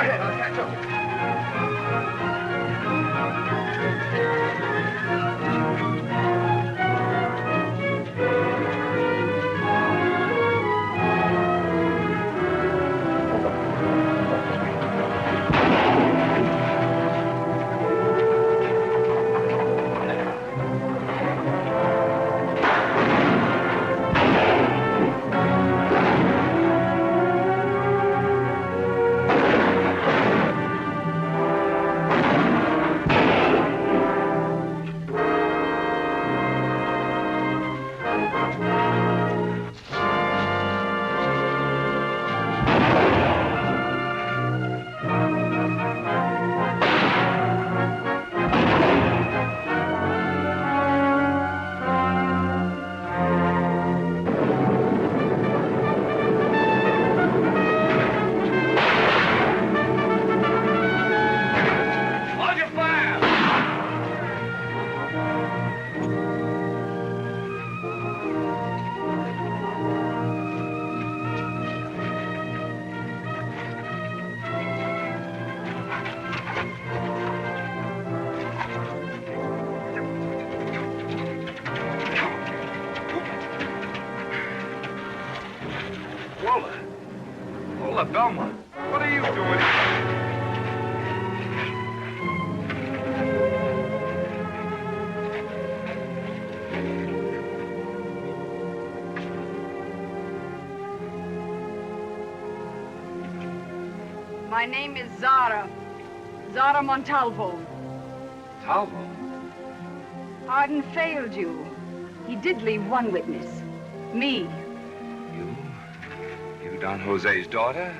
ahead, I'll catch up. Hold up, Velma. What are you doing here? My name is Zara. Zara Montalvo. Montalvo? Arden failed you. He did leave one witness. Me. You Don Jose's daughter?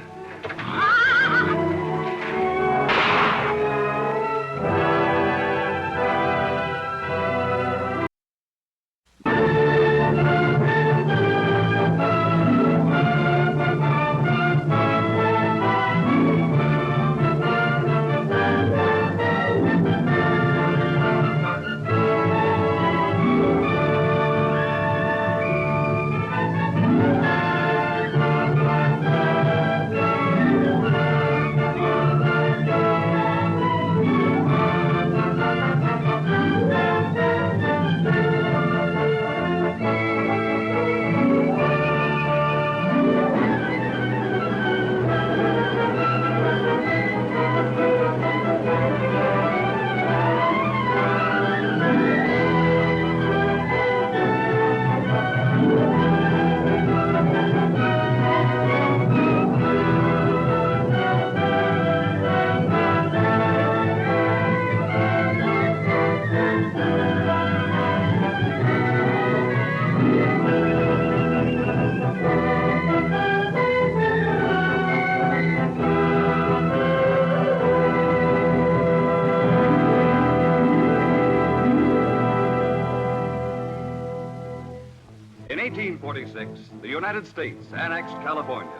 The United States annexed California.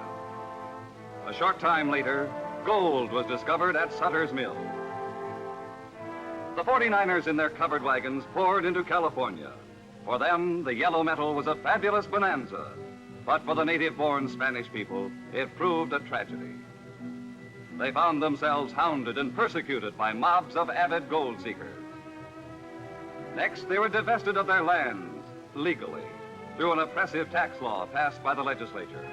A short time later, gold was discovered at Sutter's Mill. The 49ers in their covered wagons poured into California. For them, the yellow metal was a fabulous bonanza. But for the native-born Spanish people, it proved a tragedy. They found themselves hounded and persecuted by mobs of avid gold seekers. Next, they were divested of their lands, legally, through an oppressive tax law passed by the legislature.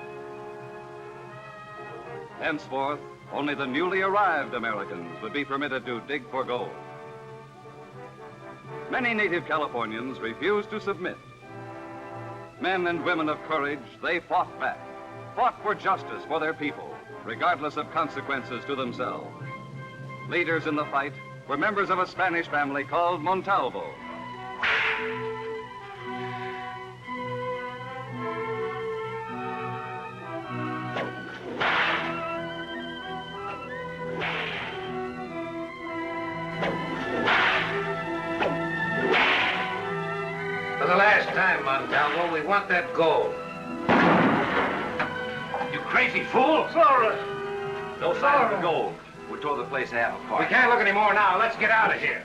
Henceforth, only the newly arrived Americans would be permitted to dig for gold. Many native Californians refused to submit. Men and women of courage, they fought back, fought for justice for their people, regardless of consequences to themselves. Leaders in the fight were members of a Spanish family called Montalvo. For the last time, Montalvo, we want that gold. You crazy fool! Zara! No sign of the gold. We tore the place half apart. We can't look anymore now. Let's get out of here.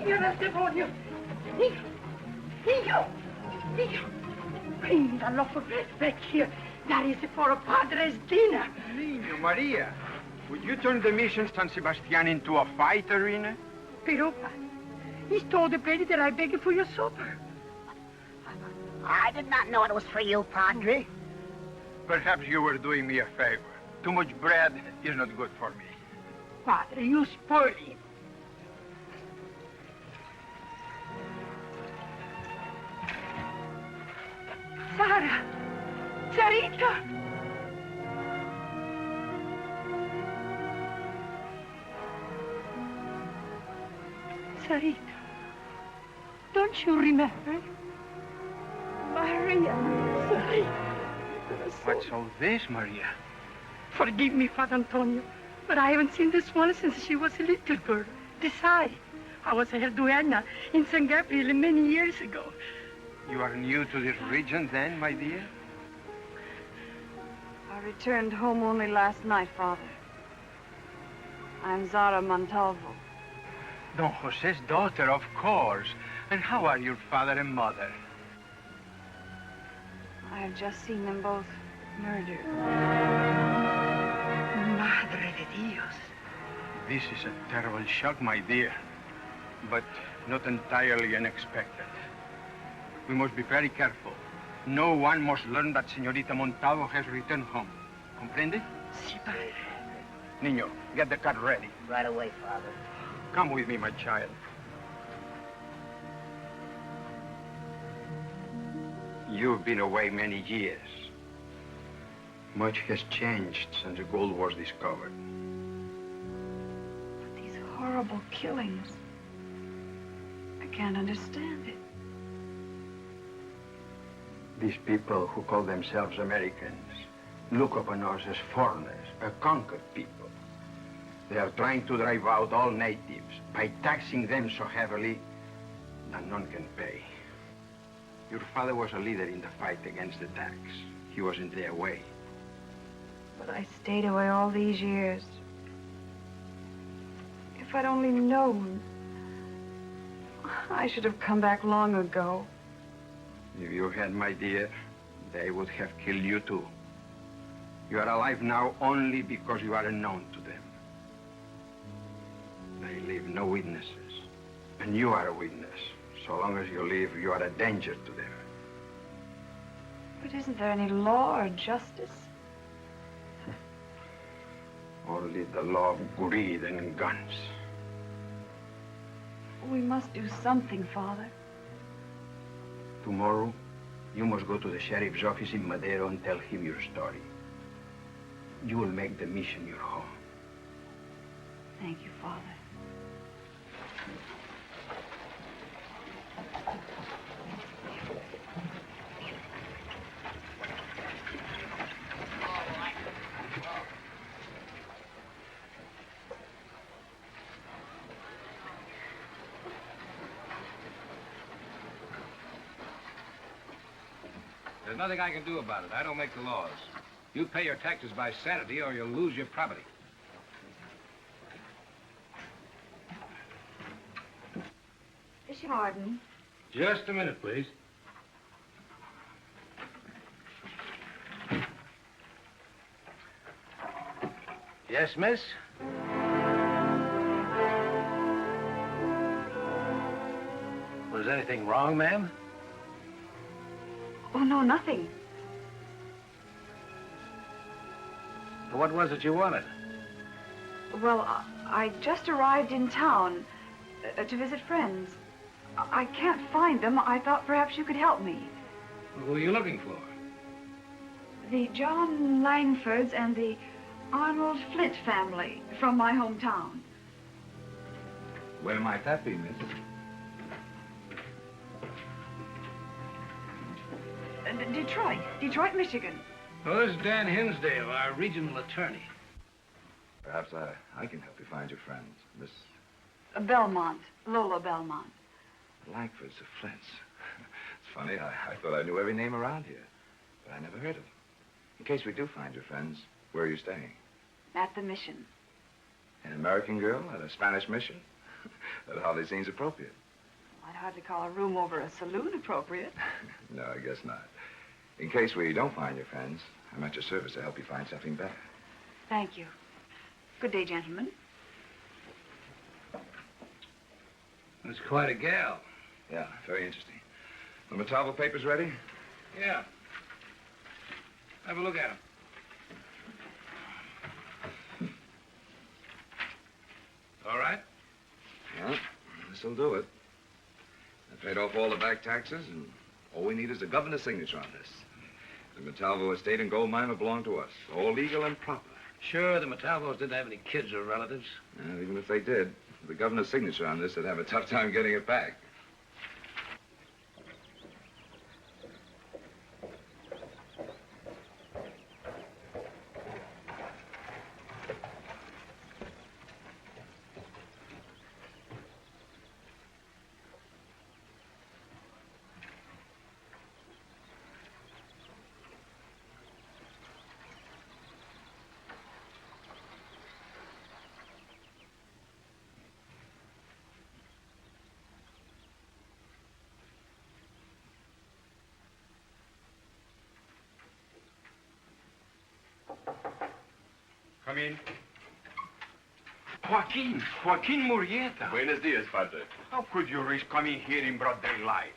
Niño del demonio. Niño. Bring the loaf of bread back here. That is for a padre's dinner. Niño, Maria, would you turn the mission San Sebastian into a fight arena? Piropa, he stole the bread that I begged for your supper. I did not know it was for you, Padre. Perhaps you were doing me a favor. Too much bread is not good for me. Padre, you spoil him. Sarah! Sarita! Sarita, don't you remember? Maria, Sarita. What's all this, Maria? Forgive me, Father Antonio, but I haven't seen this one since she was a little girl. Besides, I was her duenna in San Gabriel many years ago. You are new to this region then, my dear? I returned home only last night, Father. I'm Zara Montalvo. Don Jose's daughter, of course. And how are your father and mother? I've just seen them both murdered. Madre de Dios. This is a terrible shock, my dear, but not entirely unexpected. We must be very careful. No one must learn that Señorita Montalvo has returned home. Comprende? Si, Padre. Niño, get the car ready. Right away, Father. Come with me, my child. You've been away many years. Much has changed since the gold was discovered. But these horrible killings, I can't understand it. These people who call themselves Americans look upon us as foreigners, a conquered people. They are trying to drive out all natives by taxing them so heavily that none can pay. Your father was a leader in the fight against the tax. He was in their way. But I stayed away all these years. If I'd only known, I should have come back long ago. If you had, my dear, they would have killed you too. You are alive now only because you are unknown to them. They leave no witnesses, and you are a witness. So long as you live, you are a danger to them. But isn't there any law or justice? Only the law of greed and guns. We must do something, Father. Tomorrow, you must go to the sheriff's office in Madero and tell him your story. You will make the mission your home. Thank you, Father. There's nothing I can do about it. I don't make the laws. You pay your taxes by Saturday or you'll lose your property. Pardon? Just a minute, please. Yes, miss? Was anything wrong, ma'am? Oh, no, nothing. What was it you wanted? Well, I just arrived in town to visit friends. I can't find them. I thought perhaps you could help me. Who are you looking for? The John Langfords and the Arnold Flint family from my hometown. Where might that be, miss? Detroit, Michigan. Well, this is Dan Hinsdale, our regional attorney. Perhaps I can help you find your friends, Miss Belmont, Lola Belmont. Langford's of Flints. It's funny, I thought I knew every name around here, but I never heard of them. In case we do find your friends, where are you staying? At the mission. An American girl at a Spanish mission? That hardly seems appropriate. I'd hardly call a room over a saloon appropriate. No, I guess not. In case we don't find your friends, I'm at your service to help you find something better. Thank you. Good day, gentlemen. That's quite a gal. Yeah, very interesting. The Montalvo papers ready? Yeah. Have a look at them. All right? Yeah, this'll do it. I paid off all the back taxes, and all we need is the governor's signature on this. The Montalvo estate and gold mine will belong to us, all legal and proper. Sure, the Montalvos didn't have any kids or relatives. Even if they did, the governor's signature on this, they'd have a tough time getting it back. Come in. Joaquin Murrieta. Buenos dias, Padre. How could you risk coming here in broad daylight?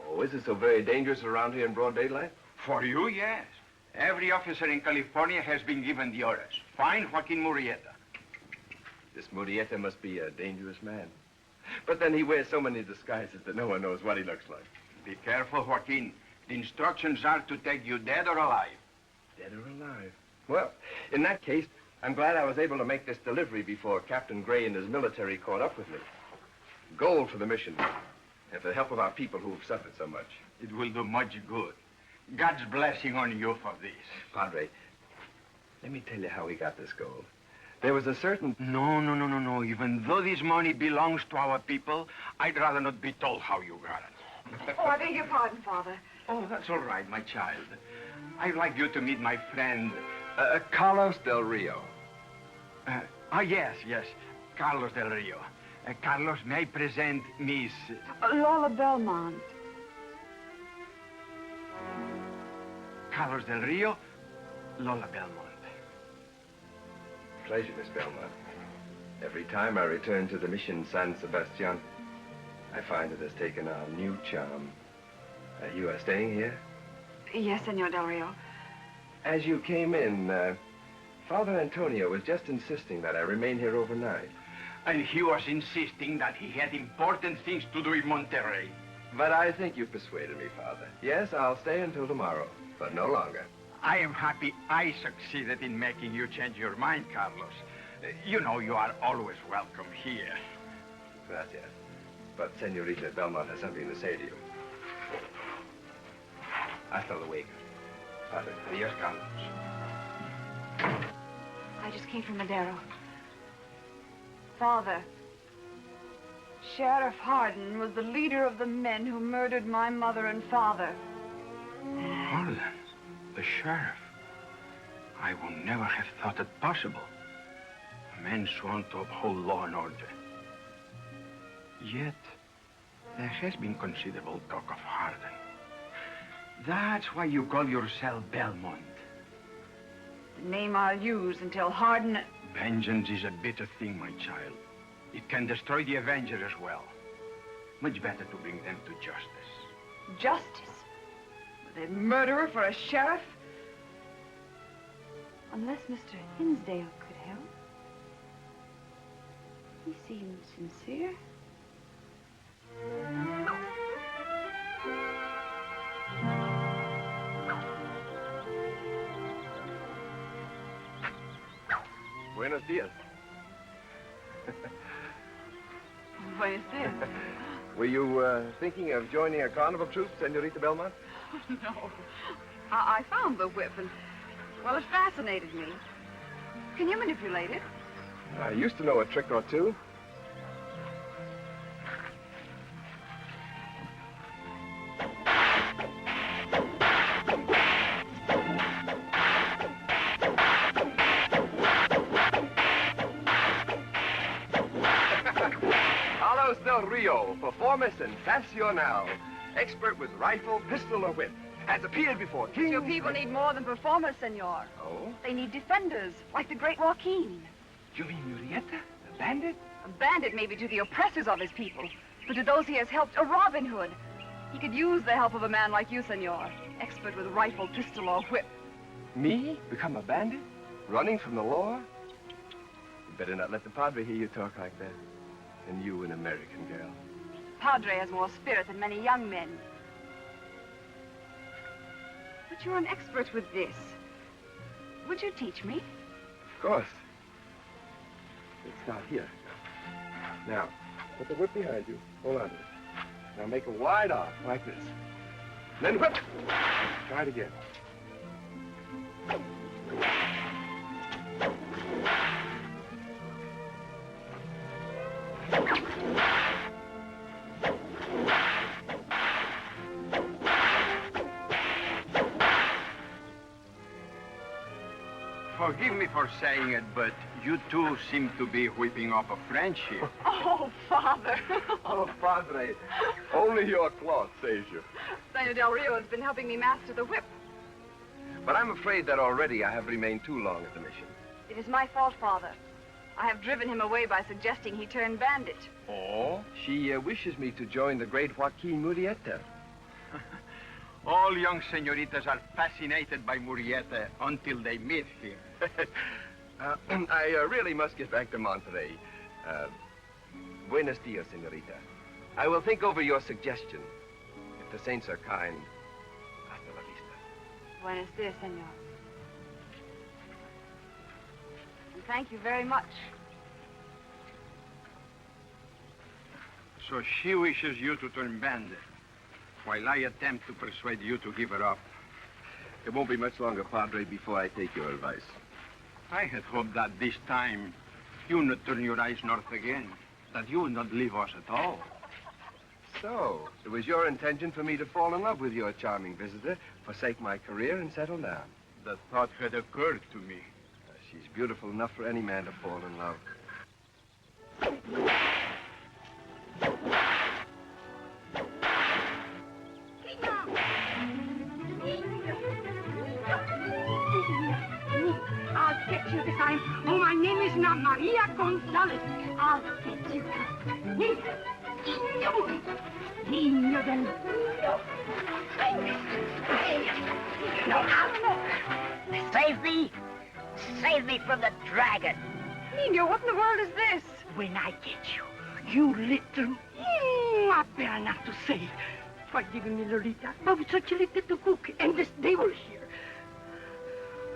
Oh, is it so very dangerous around here in broad daylight? For you, yes. Every officer in California has been given the orders. Find Joaquin Murrieta. This Murrieta must be a dangerous man. But then he wears so many disguises that no one knows what he looks like. Be careful, Joaquin. The instructions are to take you dead or alive. Dead or alive? Well, in that case, I'm glad I was able to make this delivery before Captain Gray and his military caught up with me. Gold for the mission, and for the help of our people who've suffered so much. It will do much good. God's blessing on you for this. Padre, let me tell you how we got this gold. There was a certain... No. Even though this money belongs to our people, I'd rather not be told how you got it. Oh, I beg your pardon, Father. Oh, that's all right, my child. I'd like you to meet my friend... Carlos Del Rio. Yes. Carlos Del Rio. Carlos, may I present Miss... Lola Belmont. Carlos Del Rio, Lola Belmont. Pleasure, Miss Belmont. Every time I return to the mission San Sebastian, I find it has taken on new charm. You are staying here? Yes, Senor Del Rio. As you came in, Father Antonio was just insisting that I remain here overnight. And he was insisting that he had important things to do in Monterrey. But I think you persuaded me, Father. Yes, I'll stay until tomorrow, but no longer. I am happy I succeeded in making you change your mind, Carlos. You know you are always welcome here. Gracias. But Senorita Belmont has something to say to you. Hasta luego. Padre. Adios, Carlos. I just came from Madero. Father, Sheriff Hardin was the leader of the men who murdered my mother and father. Hardin? The sheriff? I would never have thought it possible. Men sworn to uphold law and order. Yet, there has been considerable talk of Hardin. That's why you call yourself Belmont. The name I'll use until Hardin... Vengeance is a bitter thing, my child. It can destroy the Avenger as well. Much better to bring them to justice. Justice? With a murderer for a sheriff? Unless Mr. Hinsdale could help. He seems sincere. Buenos dias. Buenos dias. Were you thinking of joining a carnival troupe, Senorita Belmont? No. I found the whip and, well, it fascinated me. Can you manipulate it? I used to know a trick or two. Carlos Del Rio, performer sensacional, expert with rifle, pistol, or whip. Has appeared before kings. Your people need more than performers, senor. Oh? They need defenders, like the great Joaquin. You mean Murieta, the bandit? A bandit maybe to the oppressors of his people, but to those he has helped, a Robin Hood. He could use the help of a man like you, senor, expert with rifle, pistol, or whip. Me? Become a bandit? Running from the law? You better not let the padre hear you talk like that. And you, an American girl. Padre has more spirit than many young men. But you're an expert with this. Would you teach me? Of course. Let's start here. Now, put the whip behind you. Hold on to it. Now make a wide arc like this. Then whip. Try it again. Forgive me for saying it, but you two seem to be whipping up a friendship. Oh, Father. Oh, padre. Only your cloth saves you. Senor Del Rio has been helping me master the whip. But I'm afraid that already I have remained too long at the mission. It is my fault, Father. I have driven him away by suggesting he turn bandit. Oh? She wishes me to join the great Joaquin Murieta. All young senoritas are fascinated by Murieta until they meet here. I really must get back to Monterey. Buenos dias, senorita. I will think over your suggestion. If the saints are kind, hasta la vista. Buenos dias, senor. And thank you very much. So she wishes you to turn bandit, while I attempt to persuade you to give her up. It won't be much longer, Padre, before I take your advice. I had hoped that this time you would not turn your eyes north again, that you would not leave us at all. So, it was your intention for me to fall in love with your charming visitor, forsake my career, and settle down. The thought had occurred to me. She's beautiful enough for any man to fall in love. I'll get you this time. Oh, my name is not Maria Gonzalez. I'll get you. Niño. Niño del niño. No. Save me. Save me from the dragon. Nino, what in the world is this? When I get you, you little... I better not to say. Forgive me, Lolita, but with such a little to cook, and this devil here.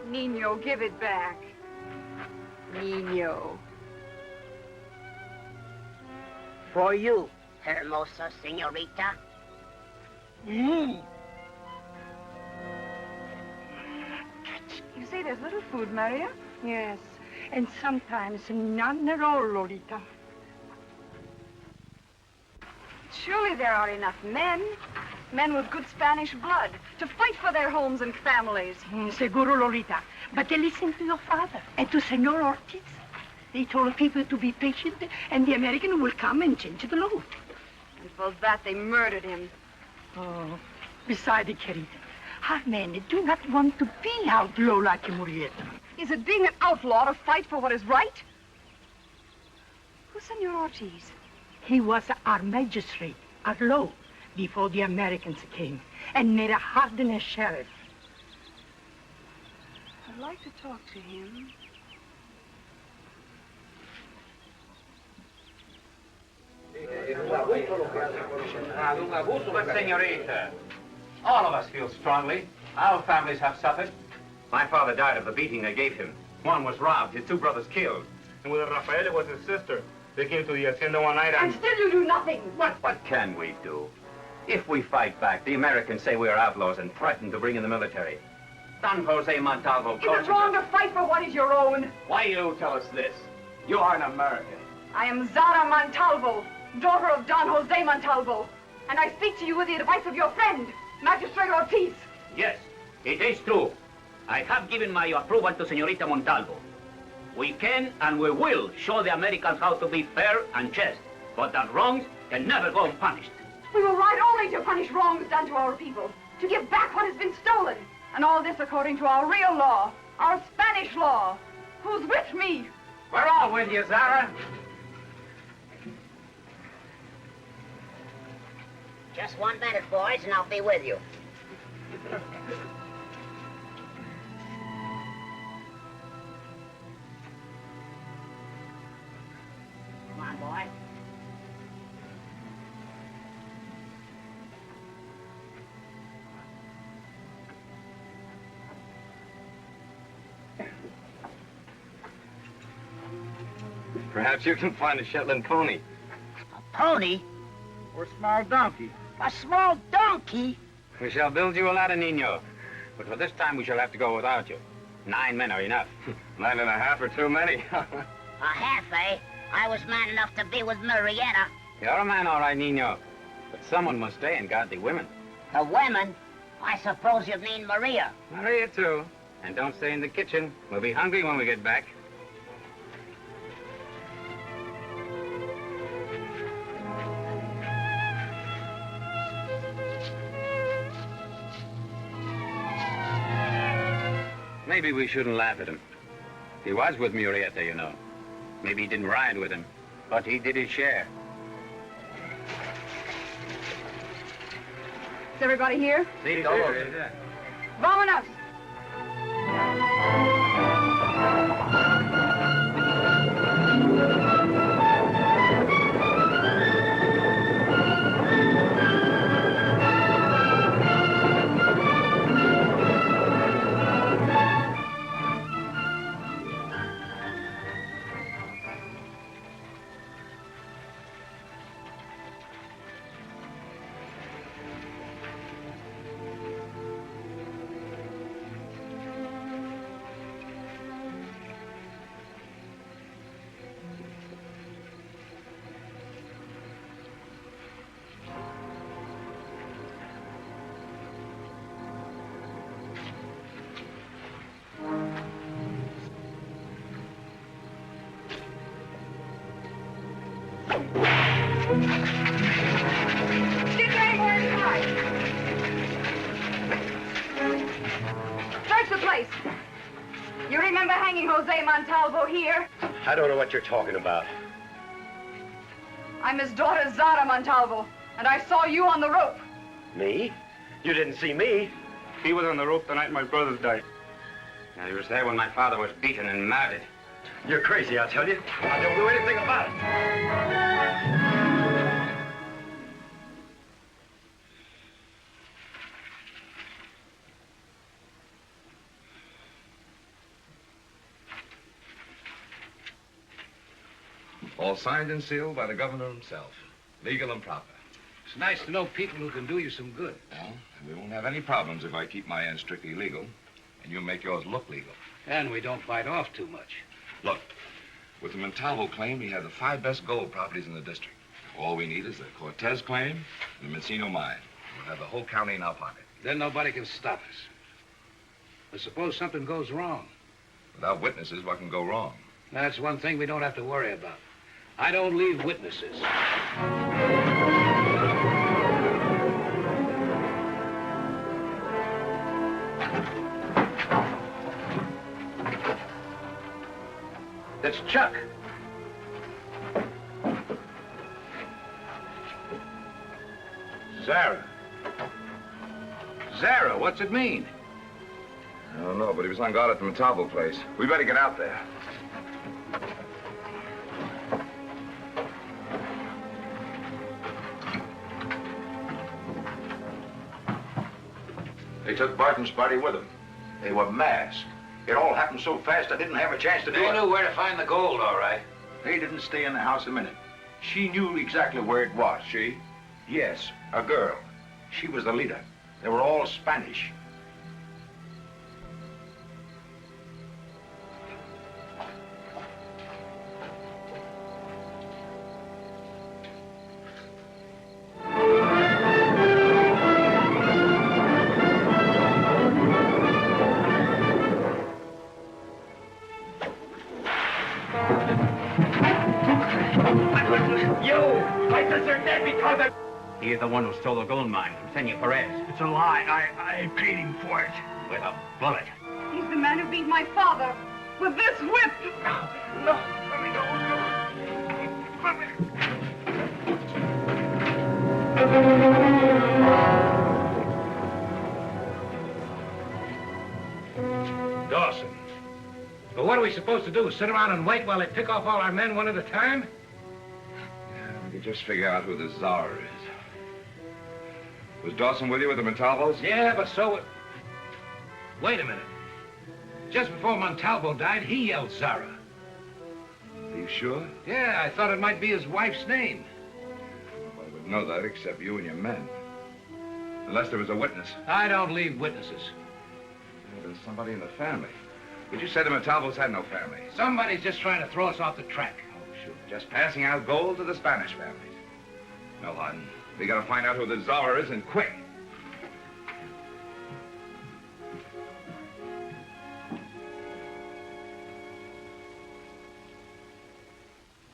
Nino, give it back. Nino. For you, hermosa señorita. Mm. You say there's little food, Maria? Yes, and sometimes none at all, Lolita. Surely there are enough men with good Spanish blood, to fight for their homes and families. Seguro, Lolita. But they listen to your father and to Senor Ortiz. They told people to be patient, and the American will come and change the law. And for that, they murdered him. Oh, besides, querida, our men do not want to be outlaw like Murieta. Is it being an outlaw to fight for what is right? Who's Senor Ortiz? He was our magistrate, our law, before the Americans came, and made a hardened sheriff. I'd like to talk to him. But, senorita, all of us feel strongly. Our families have suffered. My father died of the beating they gave him. One was robbed, his 2 brothers killed. And with Rafaela was his sister. They came to the hacienda one night And still you do nothing. What can we do? If we fight back, the Americans say we are outlaws and threaten to bring in the military. Don Jose Montalvo Is it wrong to fight for what is your own? Why you tell us this? You are an American. I am Zara Montalvo, daughter of Don Jose Montalvo. And I speak to you with the advice of your friend, Magistrate Ortiz. Yes, it is true. I have given my approval to Senorita Montalvo. We can and we will show the Americans how to be fair and just, but that wrongs can never go unpunished. We will ride only to punish wrongs done to our people, to give back what has been stolen. And all this according to our real law, our Spanish law. Who's with me? We're all with you, Zara. Just 1 minute, boys, and I'll be with you. Come on, boy. Perhaps you can find a Shetland pony. A pony? Or a small donkey. A small donkey? We shall build you a ladder, Nino. But for this time, we shall have to go without you. 9 men are enough. 9.5 are too many. A half, eh? I was man enough to be with Marietta. You're a man, all right, Nino. But someone must stay and guard the women. The women? I suppose you mean Maria. Maria, too. And don't stay in the kitchen. We'll be hungry when we get back. Maybe we shouldn't laugh at him. He was with Murieta, you know. Maybe he didn't ride with him, but he did his share. Is everybody here? Sí, todos. Vámonos! Get ready, we're inside. Search the place. You remember hanging Jose Montalvo here? I don't know what you're talking about. I'm his daughter, Zara Montalvo, and I saw you on the rope. Me? You didn't see me. He was on the rope the night my brothers died. Now, he was there when my father was beaten and murdered. You're crazy, I'll tell you. I don't know anything about it. All signed and sealed by the governor himself. Legal and proper. It's nice to know people who can do you some good. Well, we won't have any problems if I keep my end strictly legal, and you make yours look legal. And we don't bite off too much. Look, with the Montalvo claim, we have the 5 best gold properties in the district. All we need is the Cortez claim and the Messino mine. We'll have the whole county in our pocket. Then nobody can stop us. But suppose something goes wrong. Without witnesses, what can go wrong? That's one thing we don't have to worry about. I don't leave witnesses. It's Chuck. Zara. Zara, what's it mean? I don't know, but he was on guard at the Montalvo place. We better get out there. took Barton's body with them. They were masked. It all happened so fast I didn't have a chance to do it. They knew where to find the gold, all right. They didn't stay in the house a minute. She knew exactly where it was. She? Yes, a girl. She was the leader. They were all Spanish. He is the one who stole the gold mine from Senor Perez. It's a lie. I paid him for it. With a bullet. He's the man who beat my father with this whip. No, let me go. Dawson. But what are we supposed to do? Sit around and wait while they pick off all our men one at a time? We could just figure out who the czar is. Was Dawson with you with the Montalvos? Yeah, but so... Wait a minute. Just before Montalvo died, he yelled Zara. Are you sure? Yeah, I thought it might be his wife's name. Nobody would know that except you and your men. Unless there was a witness. I don't leave witnesses. There's somebody in the family. But you said the Montalvos had no family. Somebody's just trying to throw us off the track. Oh, sure. Just passing out gold to the Spanish families. No, hon. We gotta find out who the czar is, and quick.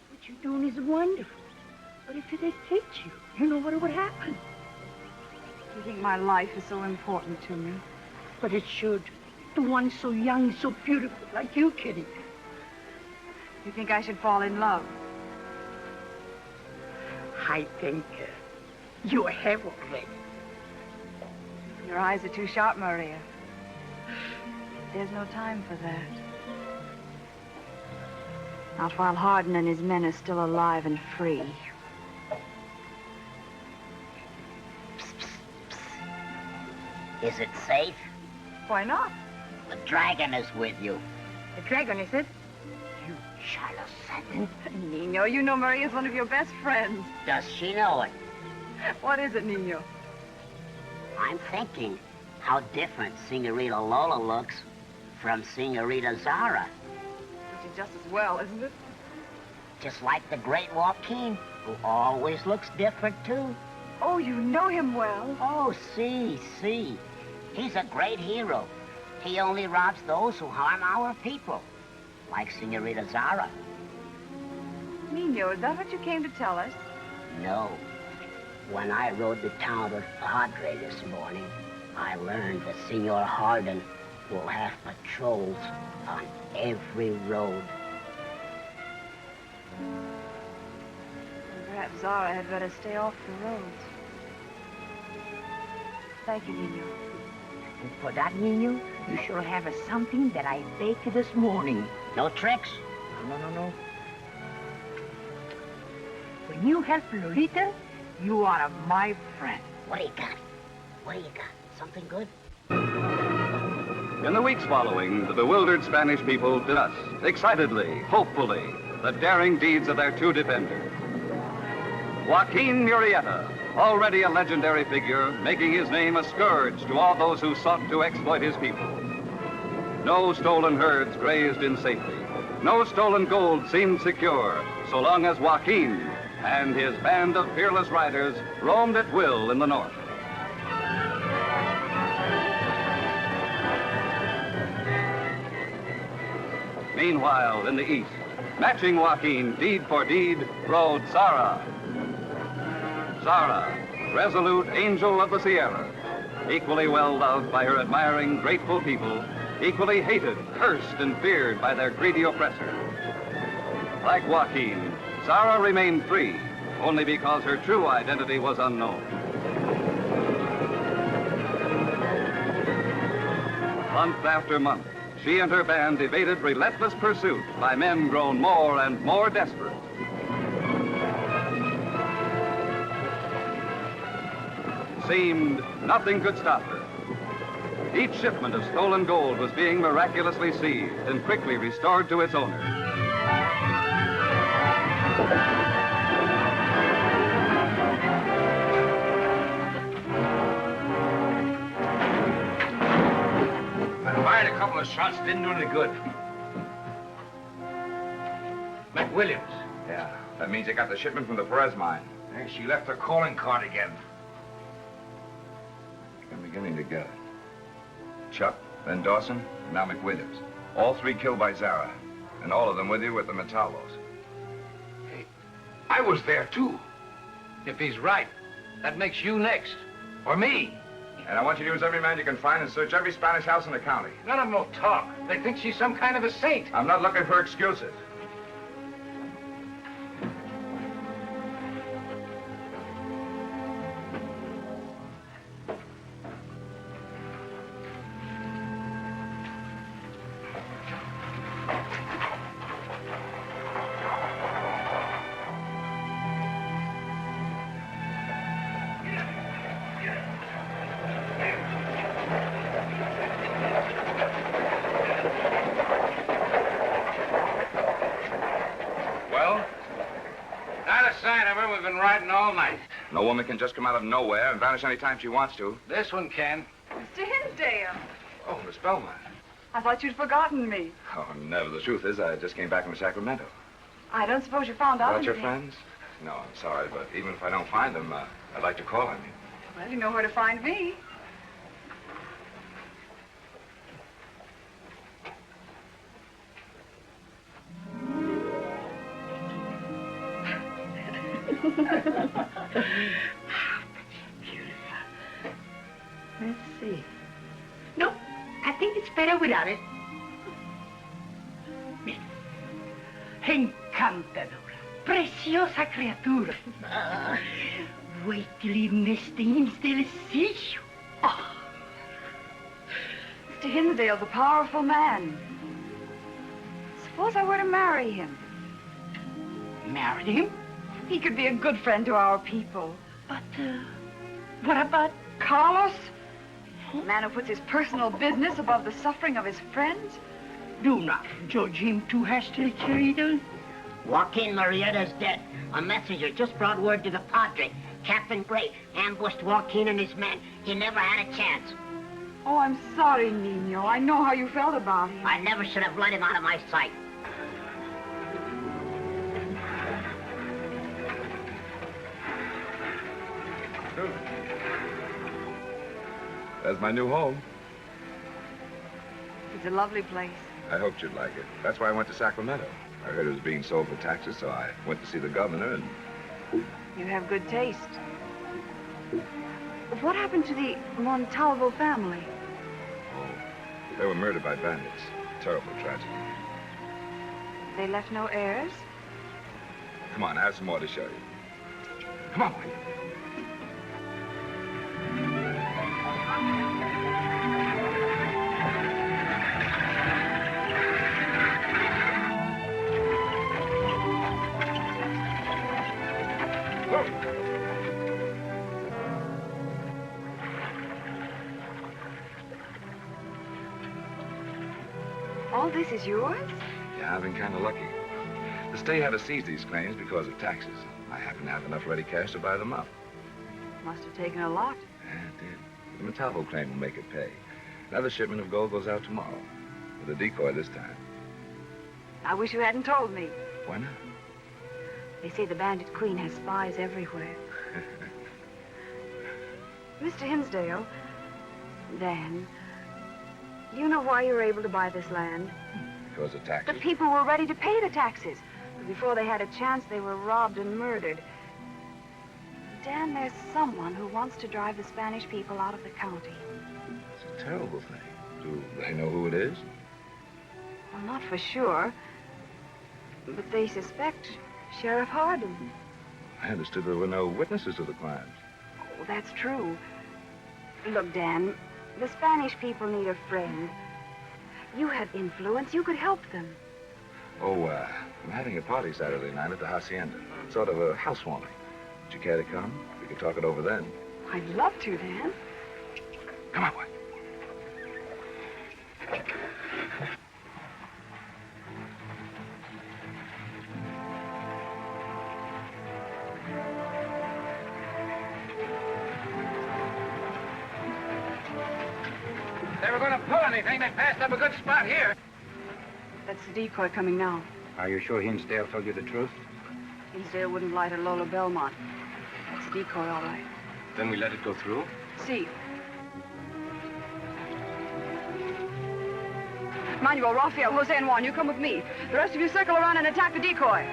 What you're doing is wonderful. But if they hit you, you know what would happen. You think my life is so important to me? But it should. The one so young, so beautiful, like you, Kitty. You think I should fall in love? I think you have already. Your eyes are too sharp, Maria. There's no time for that. Not while Hardin and his men are still alive and free. Is it safe? Why not? The dragon is with you. The dragon, is it? You charlatan. Nino, you know Maria's one of your best friends. Does she know it? What is it, Nino? I'm thinking how different Senorita Lola looks from Senorita Zara. Which is just as well, isn't it? Just like the great Joaquin, who always looks different, too. Oh, you know him well. Oh, see. He's a great hero. He only robs those who harm our people, like Senorita Zara. Nino, is that what you came to tell us? No. When I rode the town of Padre this morning, I learned that Senor Hardin will have patrols on every road. Perhaps Zara had better stay off the roads. Thank you, Nino. And for that, Nino, you shall have something that I baked this morning. No tricks? No. When you help Lolita, you are my friend. What do you got? Something good? In the weeks following, the bewildered Spanish people discussed excitedly, hopefully, the daring deeds of their two defenders. Joaquin Murrieta, already a legendary figure, making his name a scourge to all those who sought to exploit his people. No stolen herds grazed in safety. No stolen gold seemed secure, so long as Joaquin and his band of fearless riders roamed at will in the north. Meanwhile, in the east, matching Joaquin deed for deed, rode Zara. Zara, resolute angel of the Sierra, equally well loved by her admiring, grateful people, equally hated, cursed, and feared by their greedy oppressor. Like Joaquin, Zara remained free, only because her true identity was unknown. Month after month, she and her band evaded relentless pursuit by men grown more and more desperate. Seemed nothing could stop her. Each shipment of stolen gold was being miraculously seized and quickly restored to its owner. I fired a couple of shots, didn't do any good. McWilliams. Yeah, that means they got the shipment from the Perez mine. Hey, she left her calling card again. I'm beginning to get it. Chuck, then Dawson, and now McWilliams. All three killed by Zara. And all of them with you with the Metallos. Hey, I was there, too. If he's right, that makes you next. Or me. And I want you to use every man you can find and search every Spanish house in the county. None of them will talk. They think she's some kind of a saint. I'm not looking for excuses. No woman can just come out of nowhere and vanish any time she wants to. This one can. Mr. Hinsdale. Oh, Miss Belmont. I thought you'd forgotten me. Oh, never. The truth is, I just came back from Sacramento. I don't suppose you found out About your anything. friends? No, I'm sorry, but even if I don't find them, I'd like to call on you. Well, you know where to find me. Let's see. No, I think it's better without it. Mira. Encantadora. Preciosa criatura. Wait till he Mr. Hinsdale sees you. Oh. Mr. Hinsdale's a powerful man. Suppose I were to marry him. Marry him? He could be a good friend to our people. But, what about Carlos? A man who puts his personal business above the suffering of his friends? Do not judge him too hastily, querido. Joaquin Murrieta's dead. A messenger just brought word to the Padre. Captain Gray ambushed Joaquin and his men. He never had a chance. Oh, I'm sorry, Nino. I know how you felt about him. I never should have let him out of my sight. That's my new home. It's a lovely place. I hoped you'd like it. That's why I went to Sacramento. I heard it was being sold for taxes, so I went to see the governor and... You have good taste. What happened to the Montalvo family? Oh, they were murdered by bandits. Terrible tragedy. They left no heirs? Come on, I have some more to show you. Come on, Wayne. All this is yours? Yeah, I've been kind of lucky. The state had to seize these claims because of taxes. I happen to have enough ready cash to buy them up. Must have taken a lot. Yeah, it did. The Montalvo claim will make it pay. Another shipment of gold goes out tomorrow. With a decoy this time. I wish you hadn't told me. Why not? They say the Bandit Queen has spies everywhere. Mr. Hinsdale, then, you know why you were able to buy this land? Because of taxes? The people were ready to pay the taxes. But before they had a chance, they were robbed and murdered. Dan, there's someone who wants to drive the Spanish people out of the county. It's a terrible thing. Do they know who it is? Well, not for sure. But they suspect Sheriff Hardin. I understood there were no witnesses to the crimes. Oh, that's true. Look, Dan, the Spanish people need a friend. You have influence. You could help them. Oh, I'm having a party Saturday night at the Hacienda. Sort of a housewarming. Would you care to come? We could talk it over then. I'd love to, Dan. Come on, boy. they were going to pull anything, they passed up a good spot here. That's the decoy coming now. Are you sure Hinsdale told you the truth? Hinsdale wouldn't lie to Lola Belmont. That's the decoy, all right. Then we let it go through? See. Manuel, Raphael, Jose, and Juan, you come with me. The rest of you circle around and attack the decoy.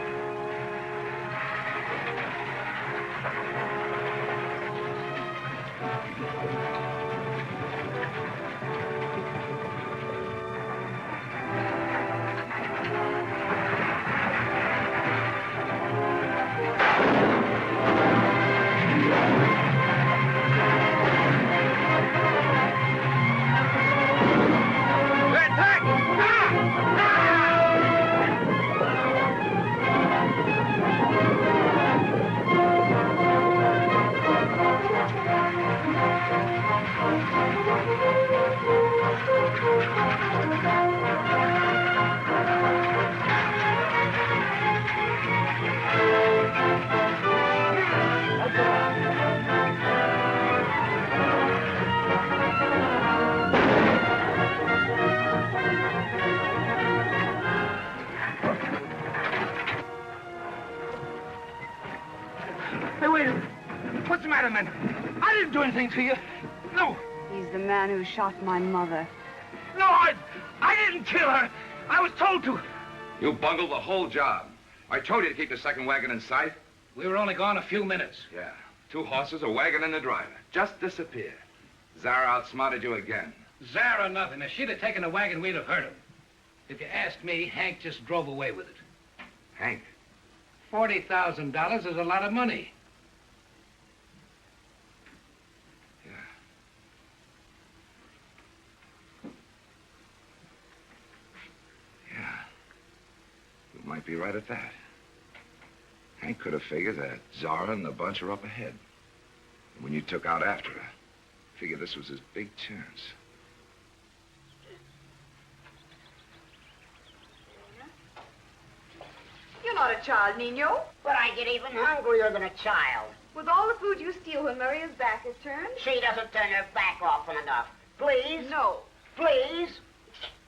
What's the matter, man? I didn't do anything to you. No. He's the man who shot my mother. No, I didn't kill her. I was told to. You bungled the whole job. I told you to keep the second wagon in sight. We were only gone a few minutes. Yeah. 2 horses, a wagon, and a driver. Just disappeared. Zara outsmarted you again. Zara nothing. If she'd have taken the wagon, we'd have hurt him. If you asked me, Hank just drove away with it. Hank? $40,000 is a lot of money. You might be right at that. Hank could have figured that Zara and the bunch are up ahead. And when you took out after her, figured this was his big chance. You're not a child, Nino. But I get even hungrier than a child. With all the food you steal when Maria's back is turned? She doesn't turn her back often enough. Please? No. Please?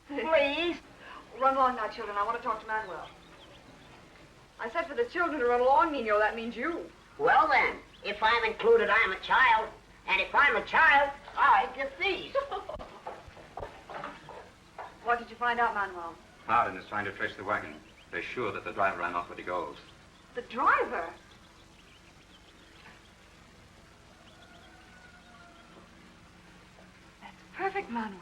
Please? Run along now, children. I want to talk to Manuel. I said for the children to run along, Nino. That means you. Well, then, if I'm included, I'm a child. And if I'm a child, I get these. What did you find out, Manuel? Barton is trying to trace the wagon. They're sure that the driver ran off with the gold. The driver? That's perfect, Manuel.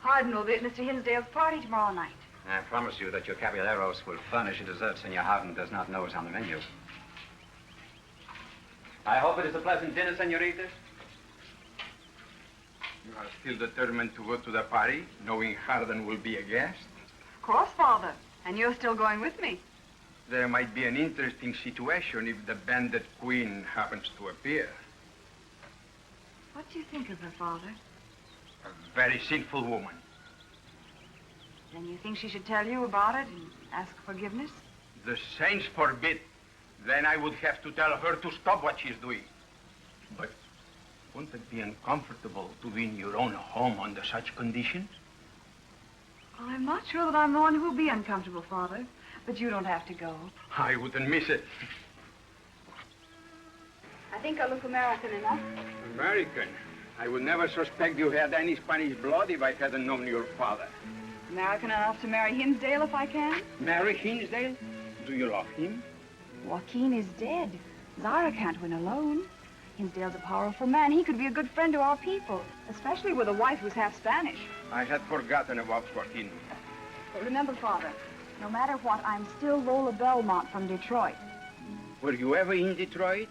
Hardin will be at Mr. Hinsdale's party tomorrow night. I promise you that your caballeros will furnish a dessert Senor Hardin does not know is on the menu. I hope it is a pleasant dinner, senoritas. You are still determined to go to the party, knowing Hardin will be a guest? Of course, Father. And you're still going with me. There might be an interesting situation if the Bandit Queen happens to appear. What do you think of her, Father? A very sinful woman. Then you think she should tell you about it and ask forgiveness? The saints forbid. Then I would have to tell her to stop what she's doing. But wouldn't it be uncomfortable to be in your own home under such conditions? Well, I'm not sure that I'm the one who'll be uncomfortable, Father. But you don't have to go. I wouldn't miss it. I think I look American enough. American? I would never suspect you had any Spanish blood if I hadn't known your father. American enough to marry Hinsdale if I can? Marry Hinsdale? Do you love him? Joaquin is dead. Zara can't win alone. Hinsdale's a powerful man. He could be a good friend to our people, especially with a wife who's half Spanish. I had forgotten about Joaquin. But remember, Father, no matter what, I'm still Lola Belmont from Detroit. Were you ever in Detroit?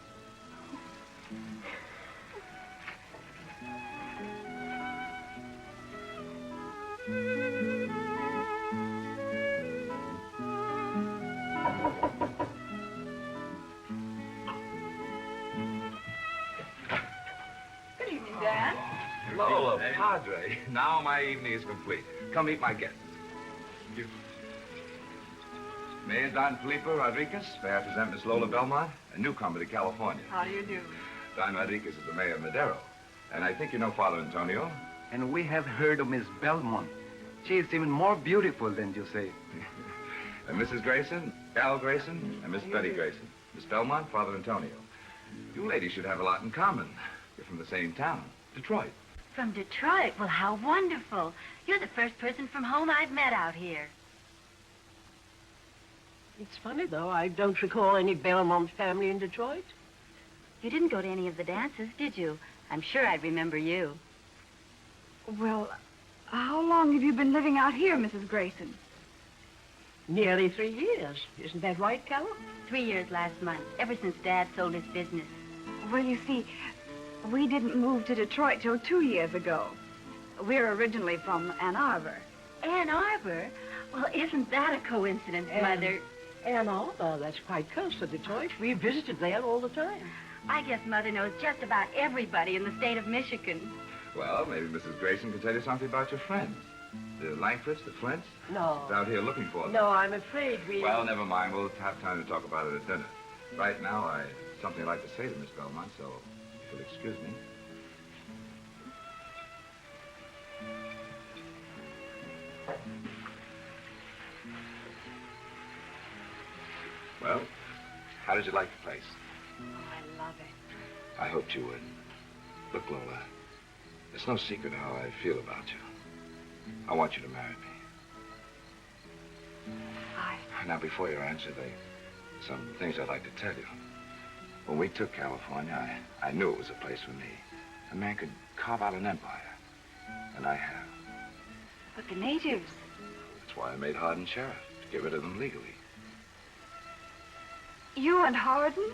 Good evening, Dan. Lola, Padre. Now my evening is complete. Come meet my guests. Mayor Don Felipe Rodriguez. May I present Miss Lola Belmont, a newcomer to California. How do you do? Don Rodriguez is the mayor of Madero. And I think you know Father Antonio. And we have heard of Miss Belmont. She is even more beautiful than you say. And Mrs. Grayson, Al Grayson, and Miss Betty Grayson. Miss Belmont, Father Antonio. You ladies should have a lot in common. You're from the same town, Detroit. From Detroit? Well, how wonderful. You're the first person from home I've met out here. It's funny, though. I don't recall any Belmont family in Detroit. You didn't go to any of the dances, did you? I'm sure I'd remember you. Well, how long have you been living out here, Mrs. Grayson? Nearly 3 years. Isn't that right, Carol? 3 years last month, ever since Dad sold his business. Well, you see, we didn't move to Detroit till 2 years ago. We're originally from Ann Arbor. Ann Arbor? Well, isn't that a coincidence, Mother? Ann Arbor, that's quite close to Detroit. We visited there all the time. I guess Mother knows just about everybody in the state of Michigan. Well, maybe Mrs. Grayson can tell you something about your friends. The Langfords, the Flints? No. It's out here looking for them. No, I'm afraid we... Well, never mind. We'll have time to talk about it at dinner. Right now, I have something I'd like to say to Miss Belmont, so if you'll excuse me. Well, how did you like the place? Oh, I love it. I hoped you would. Look, Lola, it's no secret how I feel about you. I want you to marry me. Now, before you answer, some things I'd like to tell you. When we took California, I knew it was a place for me. A man could carve out an empire. And I have. But the natives... That's why I made Hardin sheriff, to get rid of them legally. You and Hardin?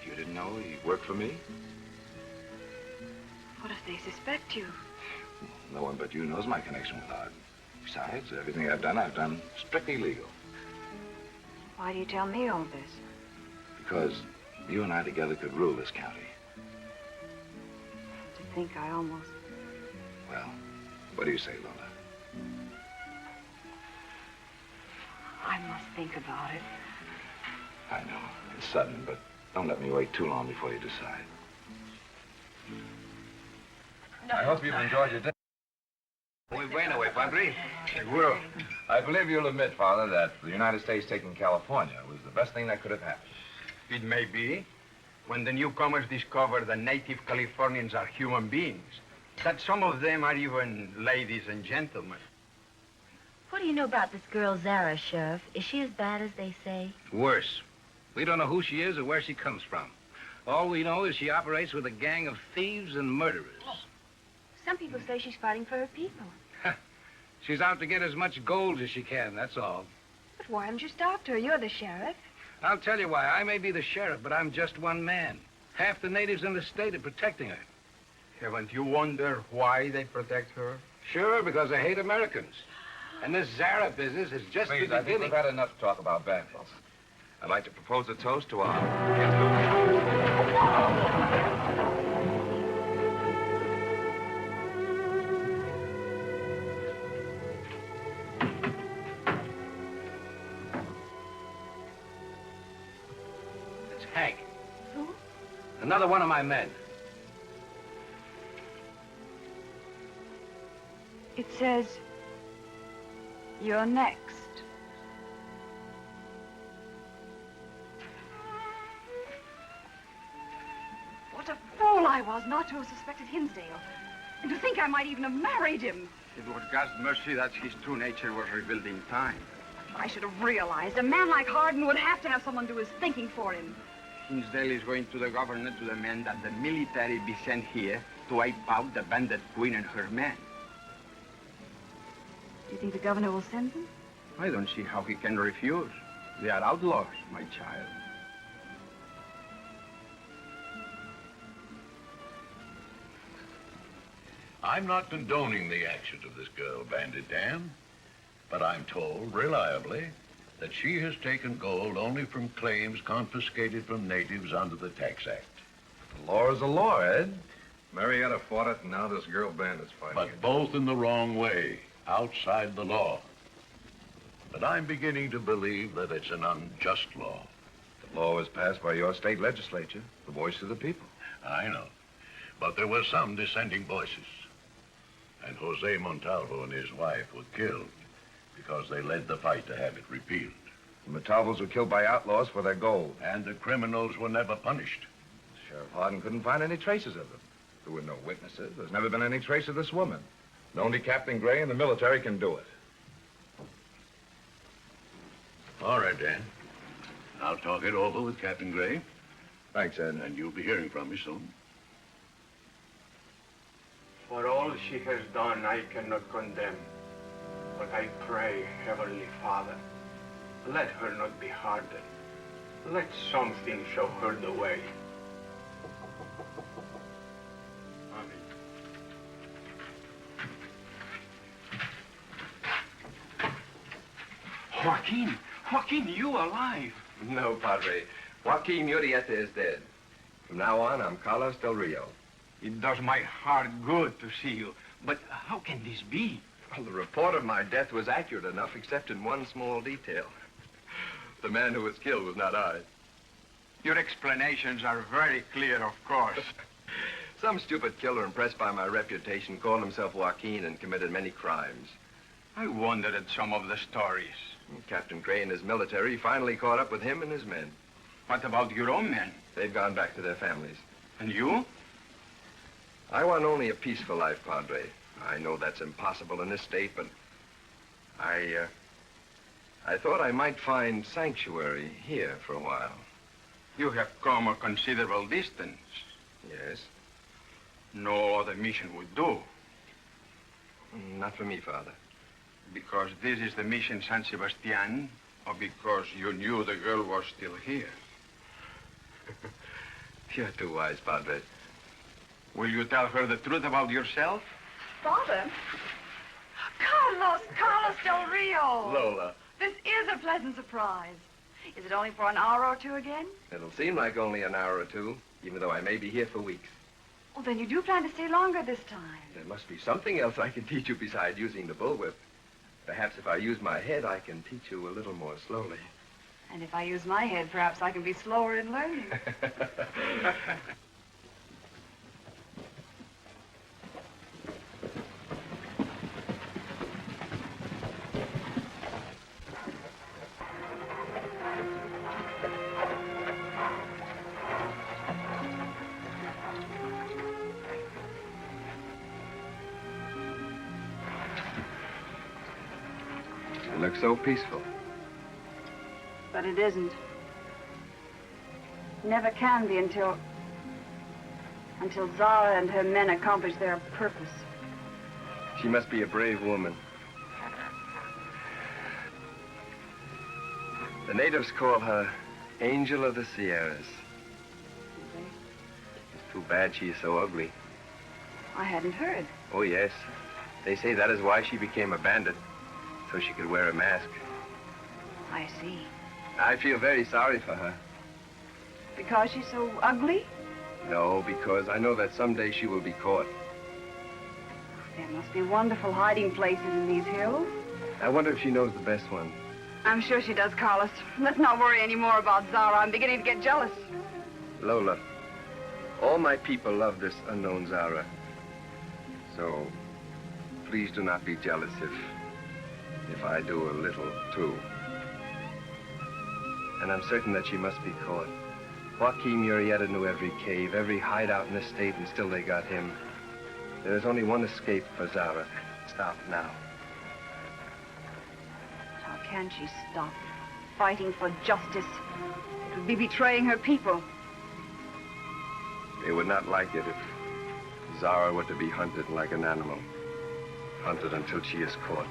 You didn't know he worked for me? What if they suspect you? No one but you knows my connection with Hardin. Besides, everything I've done strictly legal. Why do you tell me all this? Because you and I together could rule this county. To think I almost... Well, what do you say, Lola? I must think about it. I know, it's sudden, but don't let me wait too long before you decide. I hope you've enjoyed your dinner. Muy bueno, eh, Padre? Seguro. I believe you'll admit, Father, that the United States taking California was the best thing that could have happened. It may be. When the newcomers discover the native Californians are human beings, that some of them are even ladies and gentlemen. What do you know about this girl, Zara, Sheriff? Is she as bad as they say? Worse. We don't know who she is or where she comes from. All we know is she operates with a gang of thieves and murderers. Some people say she's fighting for her people. She's out to get as much gold as she can, that's all. But why haven't you stopped her? You're the sheriff. I'll tell you why. I may be the sheriff, but I'm just one man. Half the natives in the state are protecting her. Haven't you wondered why they protect her? Sure, because they hate Americans. And this Zara business is just Please, the I think beginning. we've had enough to talk about Bandit. I'd like to propose a toast to our... It's Hank. Who? Another one of my men. It says... you're next. What a fool I was not to have suspected Hinsdale. And to think I might even have married him. It was God's mercy that his true nature was revealed in time. I should have realized a man like Hardin would have to have someone do his thinking for him. Hinsdale is going to the governor to demand that the military be sent here to wipe out the bandit queen and her men. Do you think the governor will send them? I don't see how he can refuse. They are outlaws, my child. I'm not condoning the actions of this girl, Bandit Dan, but I'm told, reliably, that she has taken gold only from claims confiscated from natives under the Tax Act. The law is a law, Ed. Marietta fought it, and now this girl Bandit's fighting But it. both in the wrong way, outside the law. But I'm beginning to believe that it's an unjust law. The law was passed by your state legislature, the voice of the people. I know. But there were some dissenting voices. And Jose Montalvo and his wife were killed because they led the fight to have it repealed. The Montalvos were killed by outlaws for their gold. And the criminals were never punished. Sheriff Hardin couldn't find any traces of them. There were no witnesses. There's never been any trace of this woman. And only Captain Gray and the military can do it. All right, Dan. I'll talk it over with Captain Gray. Thanks, Ed. And you'll be hearing from me soon. For all she has done, I cannot condemn. But I pray, Heavenly Father, let her not be hardened. Let something show her the way. Joaquin, you alive? No, Padre. Joaquin Murieta is dead. From now on, I'm Carlos Del Rio. It does my heart good to see you. But how can this be? Well, the report of my death was accurate enough, except in one small detail. The man who was killed was not I. Your explanations are very clear, of course. Some stupid killer impressed by my reputation called himself Joaquin and committed many crimes. I wondered at some of the stories. Captain Gray and his military finally caught up with him and his men. What about your own men? They've gone back to their families. And you? I want only a peaceful life, Padre. I know that's impossible in this state, but I thought I might find sanctuary here for a while. You have come a considerable distance. Yes. No other mission would do. Not for me, Father. Because this is the mission San Sebastian, or because you knew the girl was still here? You're too wise, Padre. Will you tell her the truth about yourself? Father? Carlos Del Rio. Lola. This is a pleasant surprise. Is it only for an hour or two again? It'll seem like only an hour or two, even though I may be here for weeks. Well, then you do plan to stay longer this time. There must be something else I can teach you besides using the bullwhip. Perhaps if I use my head, I can teach you a little more slowly. And if I use my head, perhaps I can be slower in learning. It looks so peaceful. But it isn't. Never can be until Zara and her men accomplish their purpose. She must be a brave woman. The natives call her Angel of the Sierras. It's too bad she is so ugly. I hadn't heard. Oh, yes. They say that is why she became a bandit, so she could wear a mask. I see. I feel very sorry for her. Because she's so ugly? No, because I know that someday she will be caught. There must be wonderful hiding places in these hills. I wonder if she knows the best one. I'm sure she does, Carlos. Let's not worry any more about Zara. I'm beginning to get jealous. Lola, all my people love this unknown Zara. So, please do not be jealous if I do a little, too. And I'm certain that she must be caught. Joaquin Murieta knew every cave, every hideout in the state, and still they got him. There is only one escape for Zara. Stop now. How can she stop fighting for justice? It would be betraying her people. They would not like it if Zara were to be hunted like an animal. Hunted until she is caught.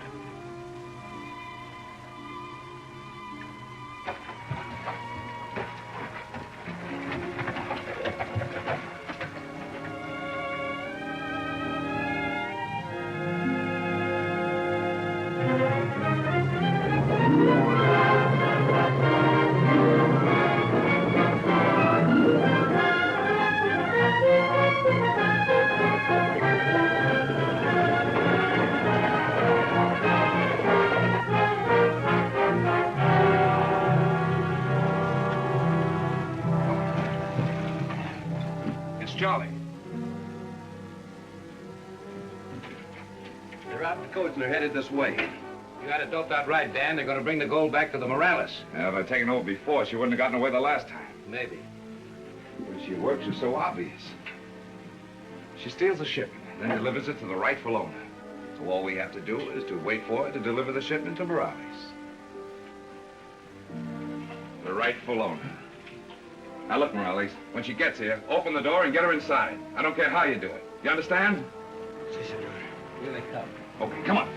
They're out in the coast and they're headed this way. You had it doped out right, Dan. They're going to bring the gold back to the Morales. Yeah, if I'd taken over before, she wouldn't have gotten away the last time. Maybe. The way she works is so obvious. She steals a shipment, then delivers it to the rightful owner. So all we have to do is to wait for her to deliver the shipment to Morales. The rightful owner. Now look, Morales, when she gets here, open the door and get her inside. I don't care how you do it. You understand? Si, senor. Here they come. Okay, come on.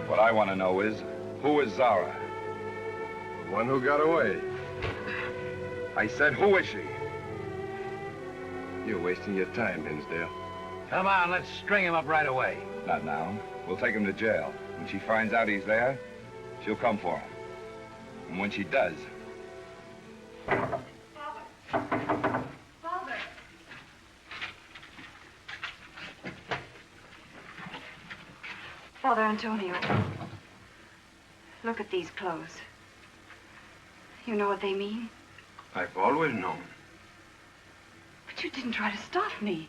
What I want to know is, who is Zara? The one who got away. I said, who is she? You're wasting your time, Hinsdale. Come on, let's string him up right away. Not now. We'll take him to jail. When she finds out he's there, she'll come for him. And when she does... Father. Father Antonio, look at these clothes. You know what they mean? I've always known. But you didn't try to stop me.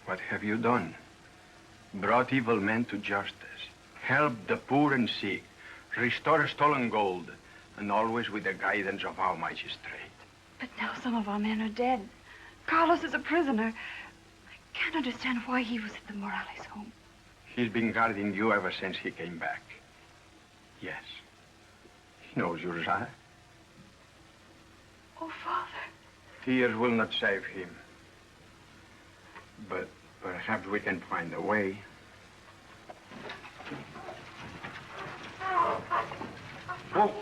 What have you done? Brought evil men to justice, helped the poor and sick, restored stolen gold, and always with the guidance of our magistrate. But now some of our men are dead. Carlos is a prisoner. I can't understand why he was at the Morales home. He's been guarding you ever since he came back. Yes. He knows you're right. Oh, Father. Tears will not save him. But perhaps we can find a way. Oh.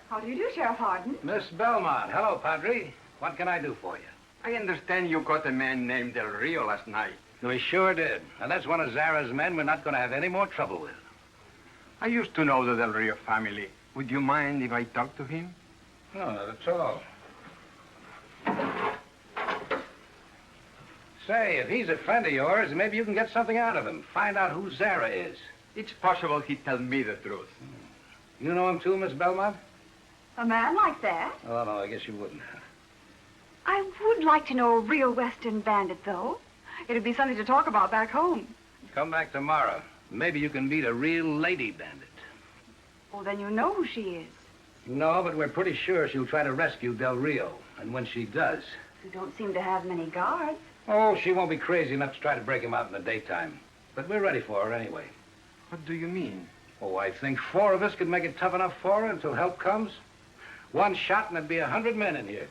How do you do, Sheriff Hardin? Miss Belmont. Hello, Padre. What can I do for you? I understand you caught a man named Del Rio last night. We sure did. And that's one of Zara's men we're not going to have any more trouble with. I used to know the Del Rio family. Would you mind if I talked to him? No, not at all. Say, if he's a friend of yours, maybe you can get something out of him. Find out who Zara is. It's possible he'd tell me the truth. You know him too, Miss Belmont? A man like that? Oh, no, I guess you wouldn't. I would like to know a real Western bandit, though. It'd be something to talk about back home. Come back tomorrow. Maybe you can meet a real lady bandit. Oh, then you know who she is. No, but we're pretty sure she'll try to rescue Del Rio. And when she does... You don't seem to have many guards. Oh, she won't be crazy enough to try to break him out in the daytime. But we're ready for her anyway. What do you mean? Oh, I think 4 of us could make it tough enough for her until help comes. 1 shot and there'd be 100 men in here.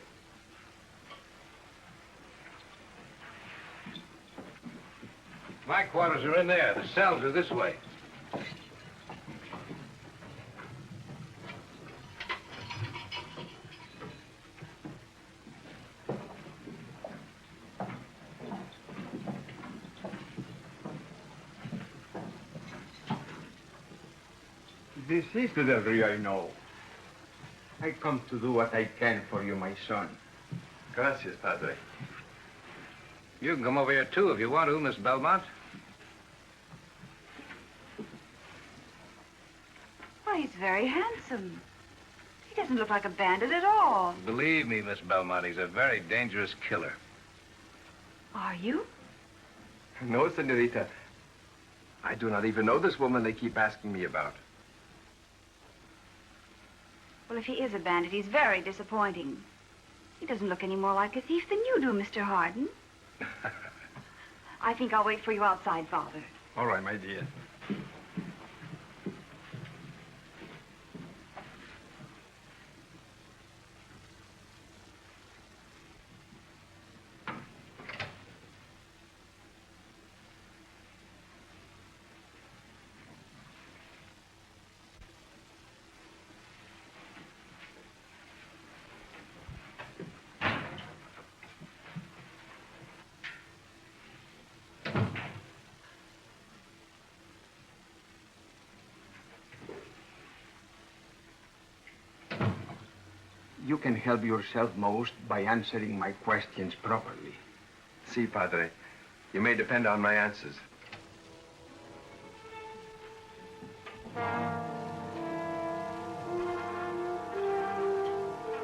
My quarters are in there. The cells are this way. This is the Del Rio I know. I come to do what I can for you, my son. Gracias, Padre. You can come over here, too, if you want to, Miss Belmont. Well, he's very handsome. He doesn't look like a bandit at all. Believe me, Miss Belmont, he's a very dangerous killer. Are you? No, senorita. I do not even know this woman they keep asking me about. Well, if he is a bandit, he's very disappointing. He doesn't look any more like a thief than you do, Mr. Hardin. I think I'll wait for you outside, Father. All right, my dear. you can help yourself most by answering my questions properly. Si, Padre. You may depend on my answers.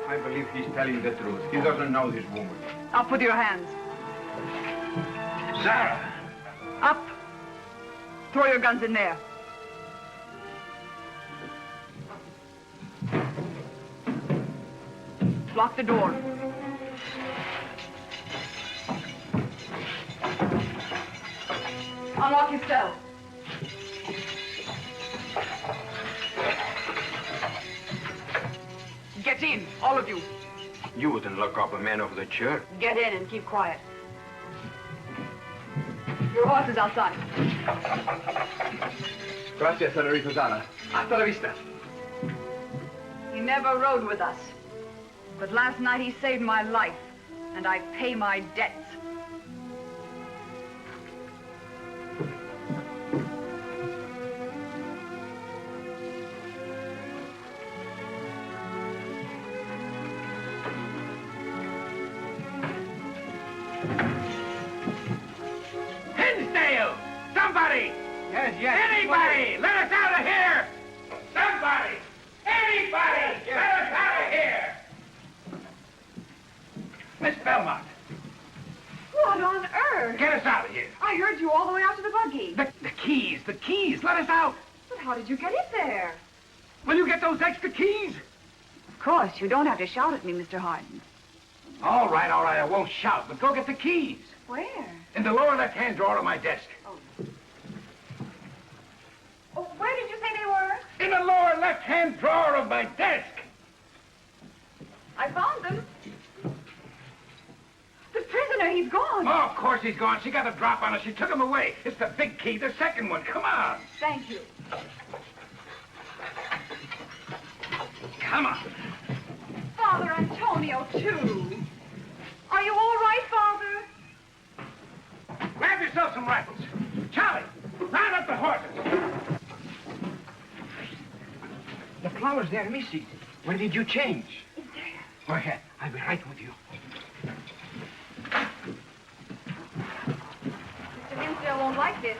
I believe he's telling the truth. He doesn't know this woman. Up with your hands. Sarah! Up. Throw your guns in there. Lock the door. Unlock your cell. Get in, all of you. You wouldn't lock up a man over the chair. Get in and keep quiet. Your horse is outside. Gracias, señorita Zara. Hasta la vista. He never rode with us. But last night he saved my life, and I pay my debts. Hinsdale! Somebody! Yes. Anybody! Let us out of here! Somebody! Anybody! Let us out of here! Miss Belmont, What on earth? get us out of here. I heard you all the way out to the buggy. The keys, let us out. But how did you get in there? Will you get those extra keys? Of course, you don't have to shout at me, Mr. Harden. All right, I won't shout, but go get the keys. Where? In the lower left-hand drawer of my desk. Oh, where did you say they were? In the lower left-hand drawer of my desk. I found them. The prisoner, he's gone. Oh, of course he's gone. She got a drop on us. She took him away. It's the big key, the second one. Come on. Thank you. Come on. Father Antonio, too. Are you all right, Father? Grab yourself some rifles. Charlie, round up the horses. The flower's there, Missy. When did you change? It's there. Go ahead. I'll be right with you. Mr. Hinsdale won't like this.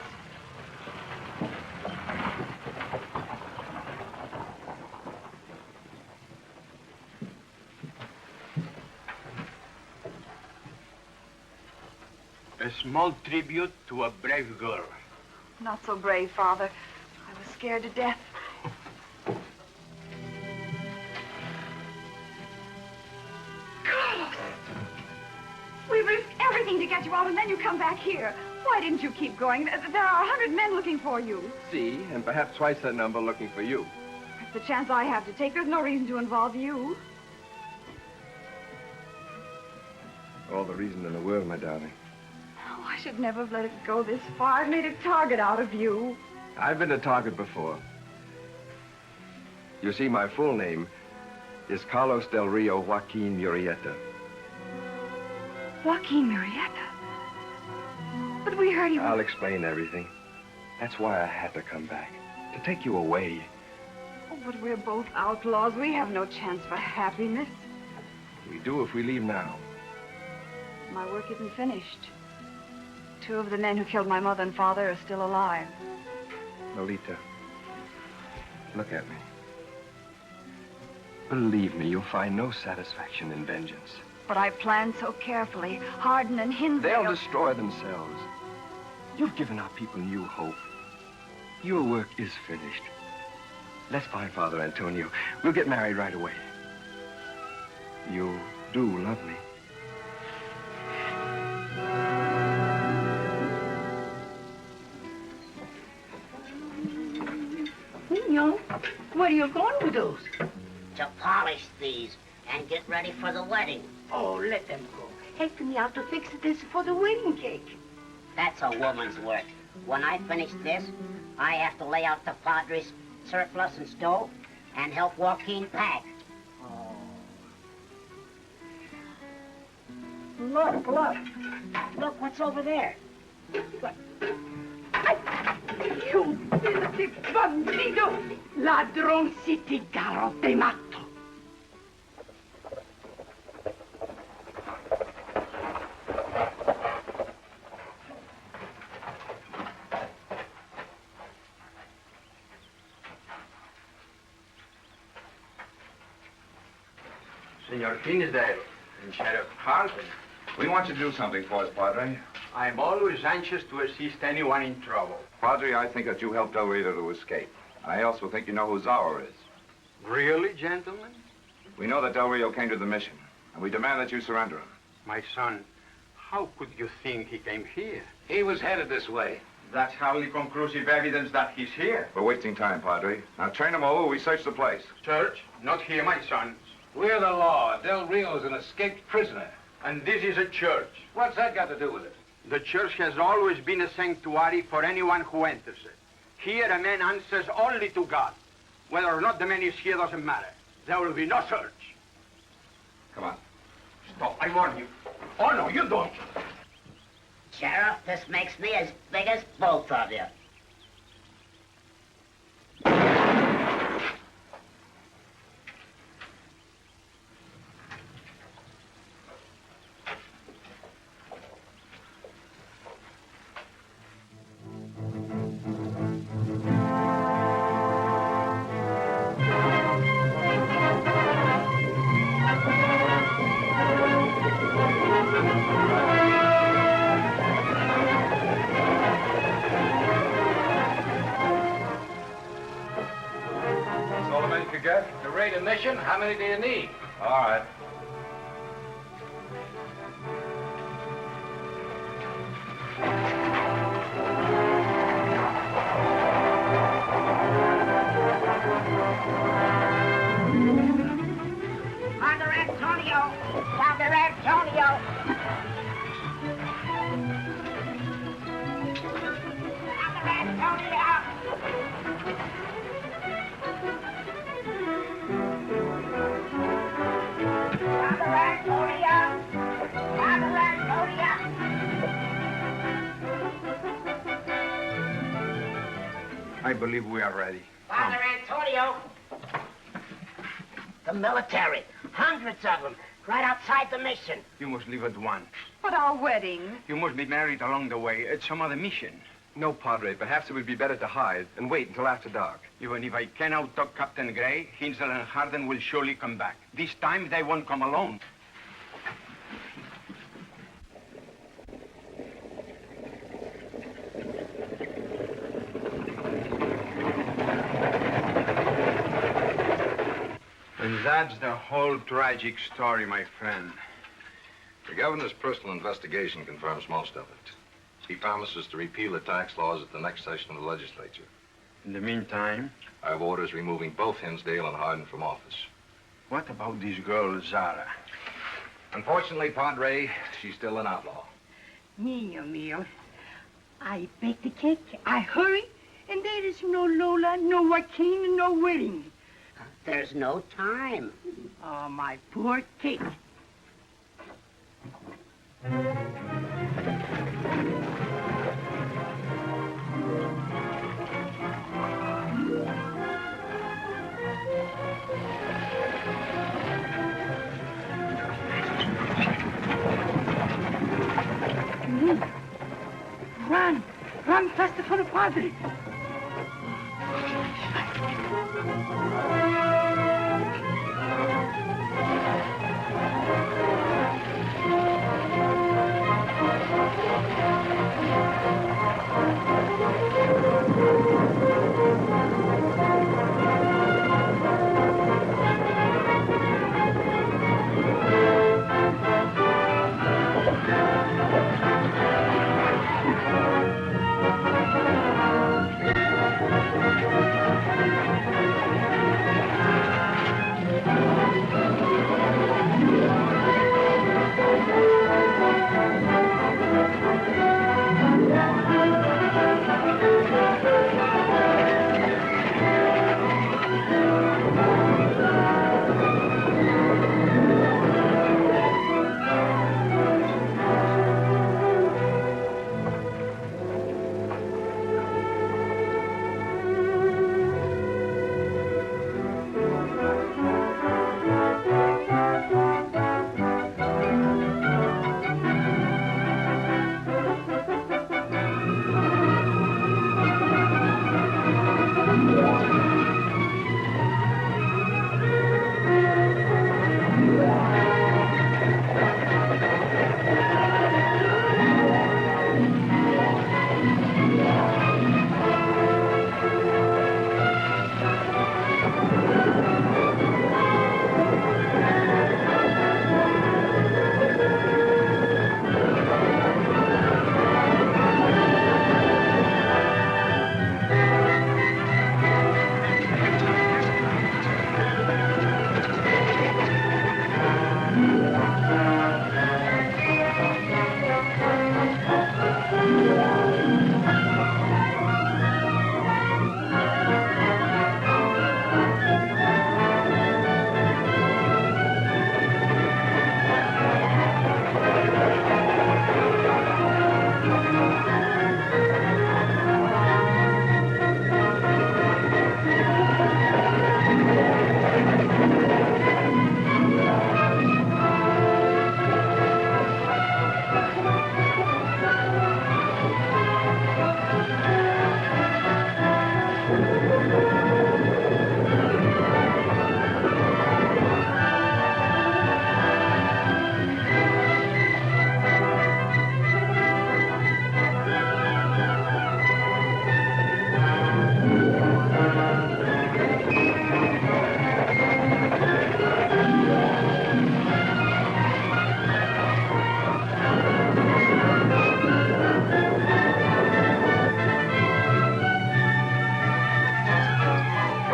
A small tribute to a brave girl. Not so brave, Father. I was scared to death. Carlos! We risked everything to get you out, and then you come back here. Why didn't you keep going? There are 100 men looking for you. See, and perhaps twice that number looking for you. That's the chance I have to take. There's no reason to involve you. All the reason in the world, my darling. Oh, I should never have let it go this far. I've made a target out of you. I've been a target before. You see, my full name is Carlos Del Rio Joaquin Murrieta. Joaquin Murrieta? But we heard he was... I'll explain everything. That's why I had to come back. To take you away. Oh, but we're both outlaws. We have no chance for happiness. We do if we leave now. My work isn't finished. 2 of the men who killed my mother and father are still alive. Lolita, look at me. Believe me, you'll find no satisfaction in vengeance. But I planned so carefully. Harden and Hinsdale... They'll destroy themselves. You've given our people new hope. Your work is finished. Let's find Father Antonio. We'll get married right away. You do love me. Nino, where are you going with those? To polish these and get ready for the wedding. Oh, let them go. Help me out to fix this for the wedding cake. That's a woman's work. When I finish this, I have to lay out the Padre's surplus and stove and help Joaquin pack. Oh. Look. Look what's over there. You filthy bandido! Ladron citigaro te mato! Senor Tinsdale and Sheriff Harden. We want you to do something for us, Padre. I'm always anxious to assist anyone in trouble. Padre, I think that you helped Del Rio to escape. I also think you know who Zara is. Really, gentlemen? We know that Del Rio came to the mission, and we demand that you surrender him. My son, how could you think he came here? He was headed this way. That's hardly conclusive evidence that he's here. We're wasting time, Padre. Now turn him over, we search the place. Church, not here, my sons. We're the law. Del Rio's an escaped prisoner. And this is a church. What's that got to do with it? The church has always been a sanctuary for anyone who enters it. Here, a man answers only to God. Whether or not the man is here doesn't matter. There will be no search. Come on. Stop, I warn you. Oh, no, you don't. Sheriff, this makes me as big as both of you. To raid a mission, how many do you need? All right. Father Antonio! Father Antonio! Father Antonio! I believe we are ready. Father Antonio! The military. Hundreds of them. Right outside the mission. You must leave at once. But our wedding. You must be married along the way at some other mission. No, Padre. Perhaps it would be better to hide and wait until after dark. Even if I can out-talk Captain Gray, Hinsdale and Harden will surely come back. This time, they won't come alone. And that's the whole tragic story, my friend. The governor's personal investigation confirms most of it. He promises to repeal the tax laws at the next session of the legislature. In the meantime? I have orders removing both Hinsdale and Harden from office. What about this girl, Zara? Unfortunately, Padre, she's still an outlaw. Mio. I bake the cake, I hurry, and there is no Lola, no Joaquin, no wedding. There's no time. Oh, my poor cake. Run faster for the Padre.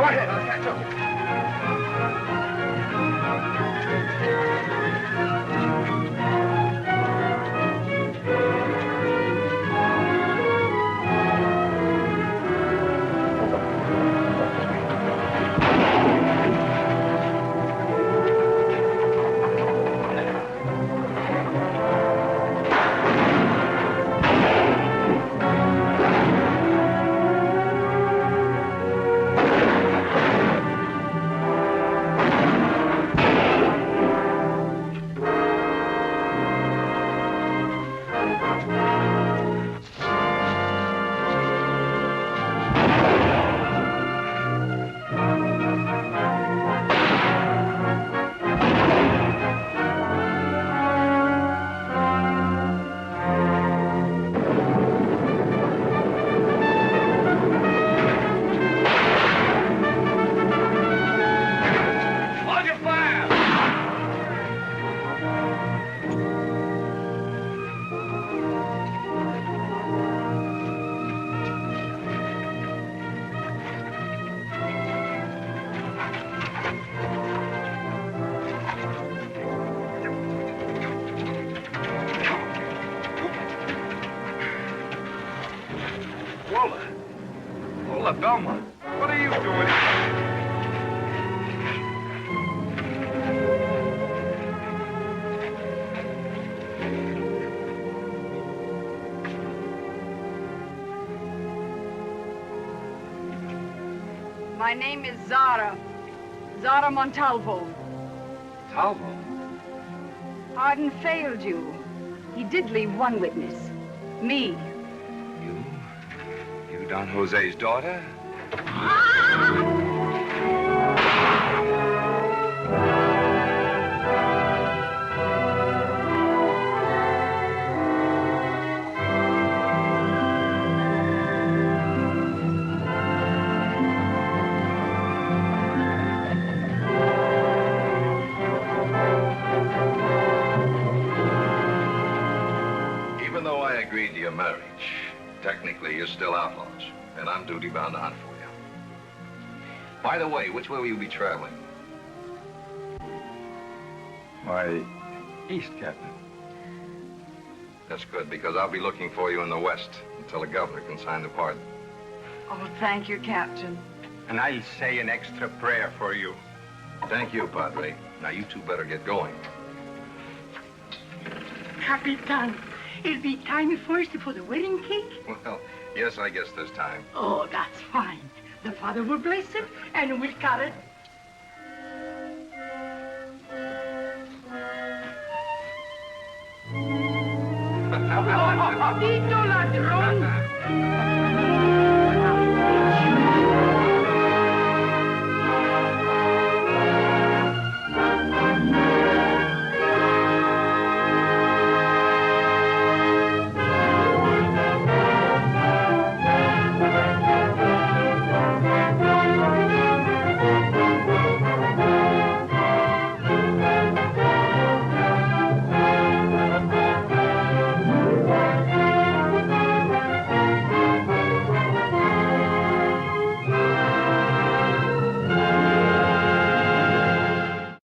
ahead, I'll catch up. Belmont, what are you doing here? My name is Zara. Zara Montalvo. Montalvo? Hardin failed you. He did leave one witness. Me. You Don Jose's daughter? Even though I agreed to your marriage, technically you're still outlaws, and I'm duty-bound to hunt for you. By the way, which way will you be traveling? Why, east, Captain. That's good, because I'll be looking for you in the west until the governor can sign the pardon. Oh, thank you, Captain. And I'll say an extra prayer for you. Thank you, Padre. Now you two better get going. Capitan, it'll be time first for the wedding cake? Well, yes, I guess there's time. Oh, that's fine. The Father will bless it, and we'll cut it. Dito!